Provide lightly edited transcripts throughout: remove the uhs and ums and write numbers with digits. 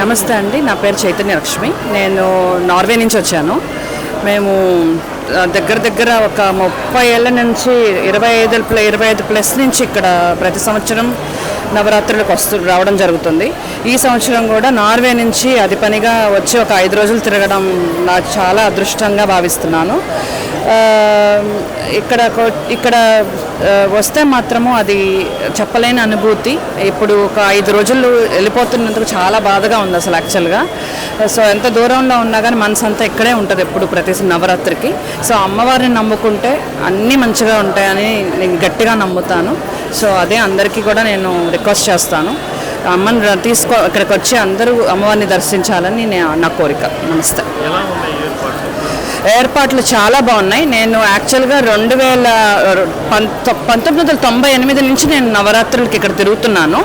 నమస్తే అండి, నా పేరు చైతన్య లక్ష్మి. నేను నార్వే నుంచి వచ్చాను. మేము దగ్గర ఒక 30 ఏళ్ళ నుంచి 25 ప్లస్ నుంచి ఇక్కడ ప్రతి సంవత్సరం నవరాత్రులకు రావడం జరుగుతుంది. ఈ సంవత్సరం కూడా నార్వే నుంచి అది పనిగా వచ్చి ఒక 5 రోజులు తిరగడం నాకు చాలా అదృష్టంగా భావిస్తున్నాను. ఇక్కడ వస్తే మాత్రము అది చెప్పలేని అనుభూతి. ఇప్పుడు ఒక 5 రోజులు వెళ్ళిపోతున్నందుకు చాలా బాధగా ఉంది అసలు యాక్చువల్గా. సో ఎంత దూరంలో ఉన్నా కానీ మనసు అంతా ఇక్కడే ఉంటుంది ఎప్పుడు ప్రతి నవరాత్రికి. సో అమ్మవారిని నమ్ముకుంటే అన్నీ మంచిగా ఉంటాయని నేను గట్టిగా నమ్ముతాను. సో అదే అందరికీ కూడా నేను రిక్వెస్ట్ చేస్తాను, అమ్మని ఇక్కడికి వచ్చి అందరూ అమ్మవారిని దర్శించాలని నా కోరిక. నమస్తే. ఏర్పాట్లు చాలా బాగున్నాయి. నేను యాక్చువల్గా 1998 నుంచి నేను నవరాత్రులకి ఇక్కడ తిరుగుతున్నాను.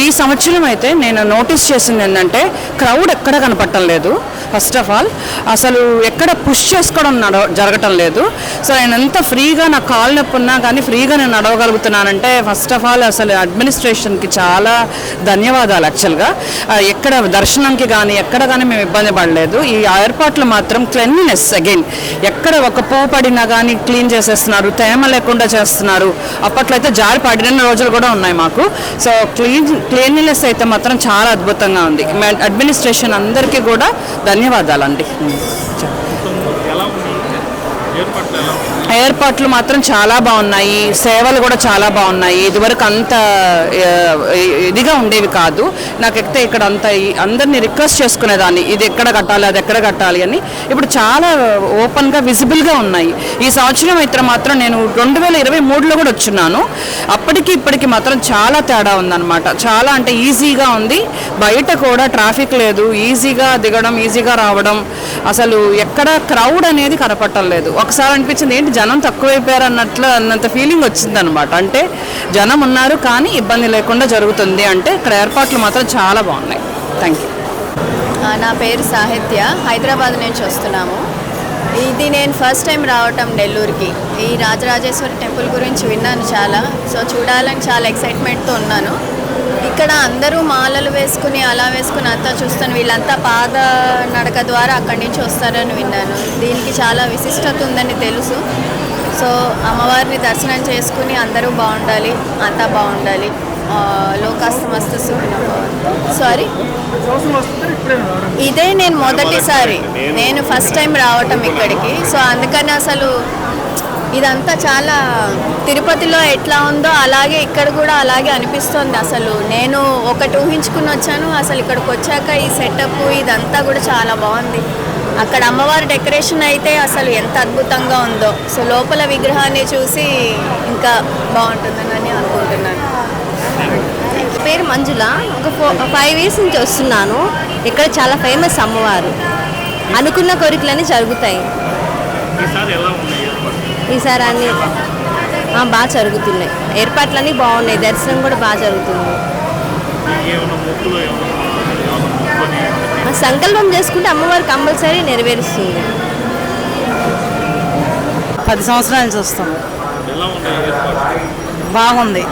ఈ సంవత్సరం అయితే నేను నోటీస్ చేసింది ఏంటంటే క్రౌడ్ ఎక్కడ కనపడటం లేదు. ఫస్ట్ ఆఫ్ ఆల్ అసలు ఎక్కడ పుష్ చేసుకోవడం జరగటం లేదు. సో నేను ఎంత ఫ్రీగా నా కాలు నొప్పి ఉన్నా కానీ ఫ్రీగా నేను నడవగలుగుతున్నానంటే ఫస్ట్ ఆఫ్ ఆల్ అసలు అడ్మినిస్ట్రేషన్కి చాలా ధన్యవాదాలు. యాక్చువల్గా ఎక్కడ దర్శనంకి కానీ ఎక్కడ కానీ మేము ఇబ్బంది పడలేదు. ఈ ఏర్పాట్లు మాత్రం క్లెన్లీనెస్ అగైన్ ఎక్కడ ఒక పువ్వు పడినా కానీ క్లీన్ చేసేస్తున్నారు, తేమ లేకుండా చేస్తున్నారు. అప్పట్లో అయితే జారి పడిన రోజులు కూడా ఉన్నాయి మాకు. సో క్లీన్లీనెస్ అయితే మాత్రం చాలా అద్భుతంగా ఉంది. అడ్మినిస్ట్రేషన్ అందరికీ కూడా ధన్యవాదాలండి. ఏర్పాట్లు మాత్రం చాలా బాగున్నాయి, సేవలు కూడా చాలా బాగున్నాయి. ఇదివరకు అంత ఇదిగా ఉండేవి కాదు. నాకైతే ఇక్కడ అంత అందరినీ రిక్వెస్ట్ చేసుకునేదాన్ని, ఇది ఎక్కడ కట్టాలి అది ఎక్కడ కట్టాలి అని. ఇప్పుడు చాలా ఓపెన్గా విజిబుల్గా ఉన్నాయి. ఈ సంవత్సరం అయితే మాత్రం నేను 2023లో కూడా వచ్చున్నాను. అప్పటికి ఇప్పటికి మాత్రం చాలా తేడా ఉందన్నమాట. చాలా అంటే ఈజీగా ఉంది. బయట కూడా ట్రాఫిక్ లేదు, ఈజీగా దిగడం ఈజీగా రావడం. అసలు ఎక్కడ క్రౌడ్ అనేది కనపడటం లేదు. ఒకసారి అనిపించింది ఏంటి జనం తక్కువైపోయారు అన్నంత ఫీలింగ్ వచ్చిందనమాట. అంటే జనం ఉన్నారు కానీ ఇబ్బంది లేకుండా జరుగుతుంది. అంటే ఇక్కడ ఏర్పాట్లు మాత్రం చాలా బాగున్నాయి. Thank you. నా పేరు సాహిత్య, హైదరాబాద్ నుంచి వస్తున్నాము. ఇది నేను ఫస్ట్ టైం రావటం నెల్లూరుకి. ఈ రాజరాజేశ్వరి టెంపుల్ గురించి విన్నాను చాలా. సో చూడాలని చాలా ఎక్సైట్మెంట్తో ఉన్నాను. ఇక్కడ అందరూ మాలలు వేసుకుని అలా వేసుకుని అంతా చూస్తాను. వీళ్ళంతా పాద నడక ద్వారా అక్కడి నుంచి వస్తారని విన్నాను. దీనికి చాలా విశిష్టత ఉందని తెలుసు. సో అమ్మవారిని దర్శనం చేసుకుని అందరూ బాగుండాలి, అంతా బాగుండాలి. లోకాస్తమస్తు సారీ, ఇదే నేను మొదటిసారి, నేను ఫస్ట్ టైం రావటం ఇక్కడికి. సో అందుకని అసలు ఇదంతా చాలా తిరుపతిలో ఎట్లా ఉందో అలాగే ఇక్కడ కూడా అలాగే అనిపిస్తుంది. అసలు నేను ఒకటి ఊహించుకుని వచ్చాను, అసలు ఇక్కడికి వచ్చాక ఈ సెటప్ ఇదంతా కూడా చాలా బాగుంది. అక్కడ అమ్మవారి డెకరేషన్ అయితే అసలు ఎంత అద్భుతంగా ఉందో. సో లోపల విగ్రహాన్ని చూసి ఇంకా బాగుంటుందని అనుకుంటున్నాను. పేరు మంజుల, ఒక 5 years నుంచి వస్తున్నాను. ఇక్కడ చాలా ఫేమస్ అమ్మవారు. అనుకున్న కోరికలన్నీ జరుగుతాయి. ఈసారి అన్నీ బాగా జరుగుతున్నాయి. ఏర్పాట్లన్నీ బాగున్నాయి, దర్శనం కూడా బాగా జరుగుతుంది. సంకల్పం చేసుకుంటే అమ్మవారు కంపల్సరీ నెరవేరుస్తుంది. 10 సంవత్సరాల నుంచి వస్తాం. బాగుంది,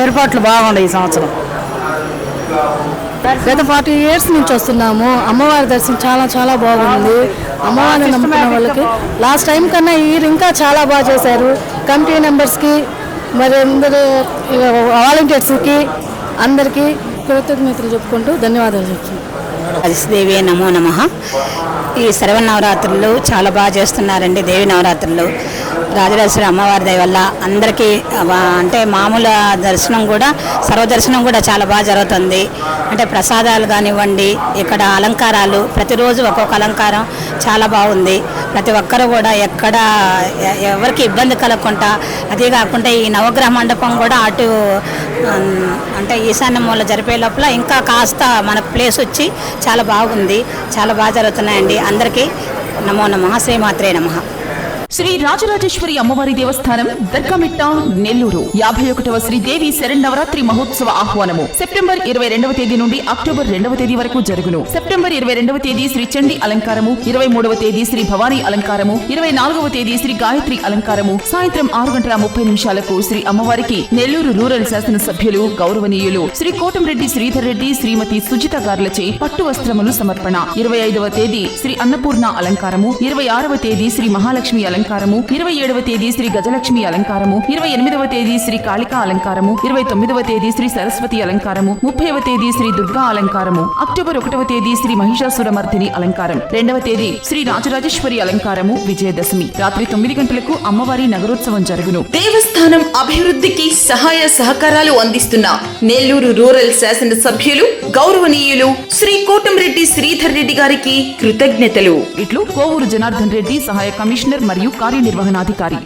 ఏర్పాట్లు బాగుంది ఈ సంవత్సరం. గత 40 years నుంచి వస్తున్నాము. అమ్మవారి దర్శనం చాలా చాలా బాగుంది. అమ్మవారిని నమ్ముకున్న వాళ్ళకి లాస్ట్ టైం కన్నా ఈ ఇయర్ ఇంకా చాలా బాగా చేశారు. కమిటీ మెంబర్స్కి, మరి అందరూ వాలంటీర్స్కి అందరికీ కృతజ్ఞతలు చెప్పుకుంటూ ధన్యవాదాలు చెప్తున్నాను. దేవి నమో నమః. ఈ శరవనవరాత్రులు చాలా బాగా చేస్తున్నారండి. దేవి నవరాత్రులు రాజరాజేశ్వరి అమ్మవారి దయ వల్ల అందరికీ అంటే మామూలు దర్శనం కూడా సర్వదర్శనం కూడా చాలా బాగా జరుగుతుంది. అంటే ప్రసాదాలు కానివ్వండి, ఇక్కడ అలంకారాలు ప్రతిరోజు ఒక్కొక్క అలంకారం చాలా బాగుంది. ప్రతి ఒక్కరు కూడా ఎక్కడ ఎవరికి ఇబ్బంది కలగకుండా, అదే కాకుండా ఈ నవగ్రహ మండపం కూడా అటు అంటే ఈశాన్య మూల జరిపే లోపల ఇంకా కాస్త మనకు ప్లేస్ వచ్చి చాలా బాగుంది. చాలా బాగా జరుగుతున్నాయండి. అందరికీ నమో నమః, శ్రీమాత్రే నమః. శ్రీ రాజరాజేశ్వరి అమ్మవారి దేవస్థానం దర్గామిట్ట నెల్లూరు 51వ శ్రీదేవి శరన్నవరాత్రి మహోత్సవ ఆహ్వానము సెప్టెంబర్ 22వ తేదీ నుండి అక్టోబర్ 2వ తేదీ వరకు జరుగును. సెప్టెంబర్ 22వ తేదీ శ్రీ చండి అలంకారము, 23వ తేదీ శ్రీ భవానీ అలంకారము, 24వ తేదీ శ్రీ గాయత్రి అలంకారము. సాయంత్రం 6:30 శ్రీ అమ్మవారికి నెల్లూరు రూరల్ శాసనసభ్యులు గౌరవనీయులు శ్రీ కోటంరెడ్డి శ్రీధర్ రెడ్డి, శ్రీమతి సుజిత గార్లచే పట్టు వస్త్రములు సమర్పణ. 25వ తేదీ శ్రీ అన్నపూర్ణ అలంకారము, 26వ తేదీ శ్రీ మహాలక్ష్మి అలంకారము, 27వ తేదీ శ్రీ గజలక్ష్మి అలంకారము, 28వ తేదీ శ్రీ కాళికా అలంకారము, 29వ తేదీ శ్రీ సరస్వతి అలంకారము, 30వ తేదీ శ్రీ దుర్గా అలంకారము, అక్టోబర్ 1వ తేదీ శ్రీ మహిషాసురమర్దిని అలంకారం, 2వ తేదీ శ్రీ రాజరాజేశ్వరి అలంకారము, విజయదశమి. రాత్రి 9 గంటలకు అమ్మవారి నగరోత్సవం జరుగును. దేవస్థానం అభివృద్ధికి సహాయ సహకారాలు అందిస్తున్న నెల్లూరు రూరల్ శాసన సభ్యులు గౌరవనీయులు శ్రీ కోటంరెడ్డి శ్రీధర్ రెడ్డి గారికి కృతజ్ఞతలు. ఇట్లు కోవూరు జనార్దన్ రెడ్డి, సహాయ కమిషనర్ మరియు కార్యనిర్వహణాధికారి.